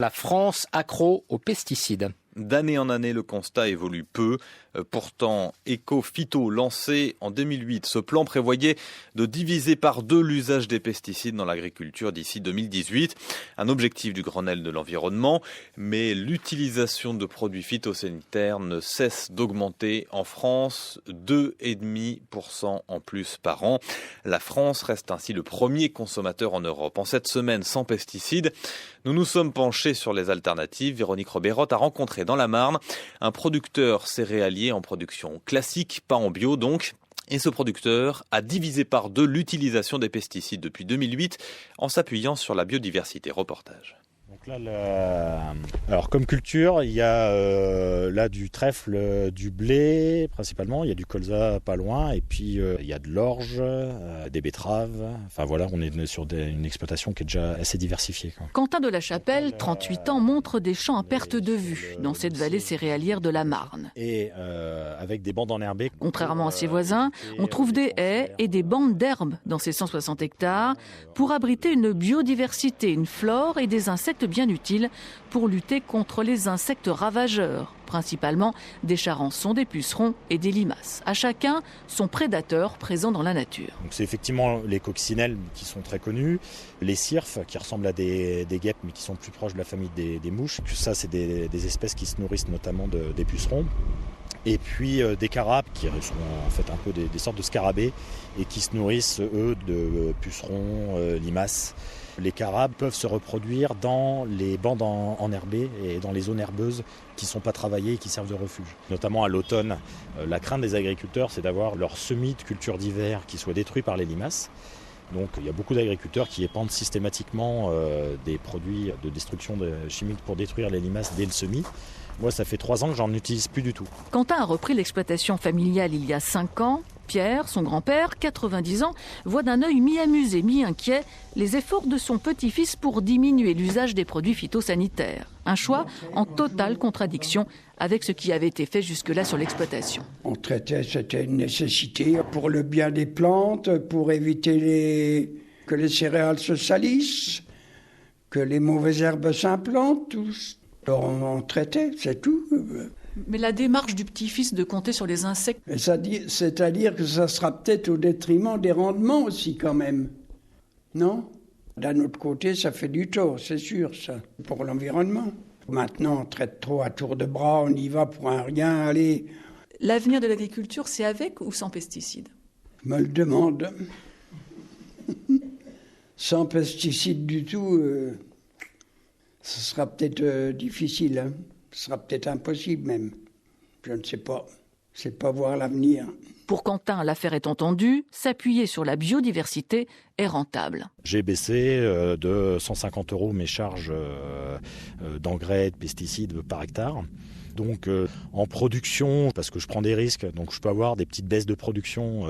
La France accro aux pesticides. D'année en année, le constat évolue peu. Pourtant, Éco-Phyto, lancé en 2008, ce plan prévoyait de diviser par 2 l'usage des pesticides dans l'agriculture d'ici 2018. Un objectif du Grenelle de l'environnement, mais l'utilisation de produits phytosanitaires ne cesse d'augmenter en France, 2,5% en plus par an. La France reste ainsi le premier consommateur en Europe. En cette semaine sans pesticides, nous nous sommes penchés sur les alternatives. Véronique Robérotte a rencontré dans la Marne un producteur céréalier en production classique, pas en bio donc. Et ce producteur a divisé par 2 l'utilisation des pesticides depuis 2008 en s'appuyant sur la biodiversité. Reportage. Donc là, alors comme culture, il y a là du trèfle, du blé principalement, il y a du colza pas loin, et puis il y a de l'orge, des betteraves. Enfin voilà, on est sur une exploitation qui est déjà assez diversifiée, quoi. Quentin de la Chapelle, 38 ans, montre des champs à perte de vue dans cette vallée céréalière de la Marne. Et avec des bandes enherbées. Contrairement à ses voisins, on trouve des haies et des bandes d'herbes dans ces 160 hectares pour abriter une biodiversité, une flore et des insectes bien utiles pour lutter contre les insectes ravageurs, principalement des charançons, des pucerons et des limaces. À chacun son prédateur présent dans la nature. Donc c'est effectivement les coccinelles qui sont très connus, les cirfes qui ressemblent à des guêpes mais qui sont plus proches de la famille des mouches. Ça, c'est des espèces qui se nourrissent notamment des pucerons. Et puis des carapes qui sont en fait un peu des sortes de scarabées et qui se nourrissent eux de pucerons, limaces. Les carapes peuvent se reproduire dans les bandes enherbées et dans les zones herbeuses qui ne sont pas travaillées et qui servent de refuge. Notamment à l'automne, la crainte des agriculteurs, c'est d'avoir leur semis de culture d'hiver qui soit détruit par les limaces. Donc il y a beaucoup d'agriculteurs qui épandent systématiquement des produits de destruction chimique pour détruire les limaces dès le semis. Moi, ça fait 3 ans que j'en utilise plus du tout. Quentin a repris l'exploitation familiale il y a 5 ans. Pierre, son grand-père, 90 ans, voit d'un œil mi-amusé, mi-inquiet les efforts de son petit-fils pour diminuer l'usage des produits phytosanitaires. Un choix en totale contradiction avec ce qui avait été fait jusque-là sur l'exploitation. On traitait, c'était une nécessité pour le bien des plantes, pour éviter que les céréales se salissent, que les mauvaises herbes s'implantent, tous. Alors on traitait, c'est tout. Mais la démarche du petit-fils de compter sur les insectes... C'est-à-dire que ça sera peut-être au détriment des rendements aussi quand même. Non ? D'un autre côté, ça fait du tort, c'est sûr, ça, pour l'environnement. Maintenant, on traite trop à tour de bras, on y va pour un rien, allez. L'avenir de l'agriculture, c'est avec ou sans pesticides ? Je me le demande. Sans pesticides du tout, ce sera peut-être difficile, hein. Ce sera peut-être impossible même. Je ne sais pas. C'est pas voir l'avenir. Pour Quentin, l'affaire est entendue, s'appuyer sur la biodiversité est rentable. J'ai baissé de 150 € mes charges d'engrais, de pesticides par hectare. Donc en production, parce que je prends des risques, donc je peux avoir des petites baisses de production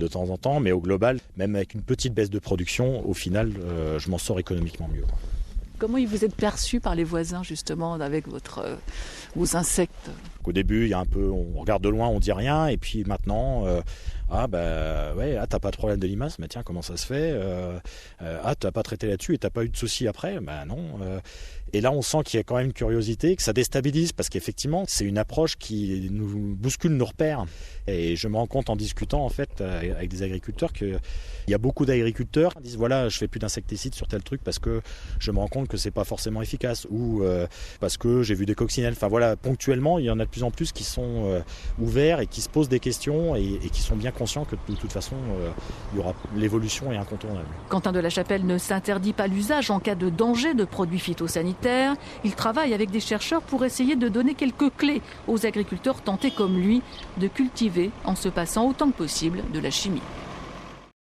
de temps en temps, mais au global, même avec une petite baisse de production, au final, je m'en sors économiquement mieux. Comment vous êtes perçu par les voisins, justement, avec vos insectes ? Au début, il y a un peu, on regarde de loin, on dit rien, et puis maintenant, t'as pas de problème de limaces, mais tiens, comment ça se fait ? T'as pas traité là-dessus et t'as pas eu de soucis après ? Non. Et là, on sent qu'il y a quand même une curiosité, que ça déstabilise, parce qu'effectivement, c'est une approche qui nous bouscule nos repères. Et je me rends compte en discutant, en fait, avec des agriculteurs, qu'il y a beaucoup d'agriculteurs qui disent, voilà, je fais plus d'insecticides sur tel truc parce que je me rends compte que c'est pas forcément efficace, ou parce que j'ai vu des coccinelles. Enfin voilà, ponctuellement, il y en a de plus en plus qui sont ouverts et qui se posent des questions et qui sont bien conscients que de toute façon, l'évolution est incontournable. Quentin de la Chapelle ne s'interdit pas l'usage en cas de danger de produits phytosanitaires. Il travaille avec des chercheurs pour essayer de donner quelques clés aux agriculteurs tentés comme lui de cultiver en se passant autant que possible de la chimie.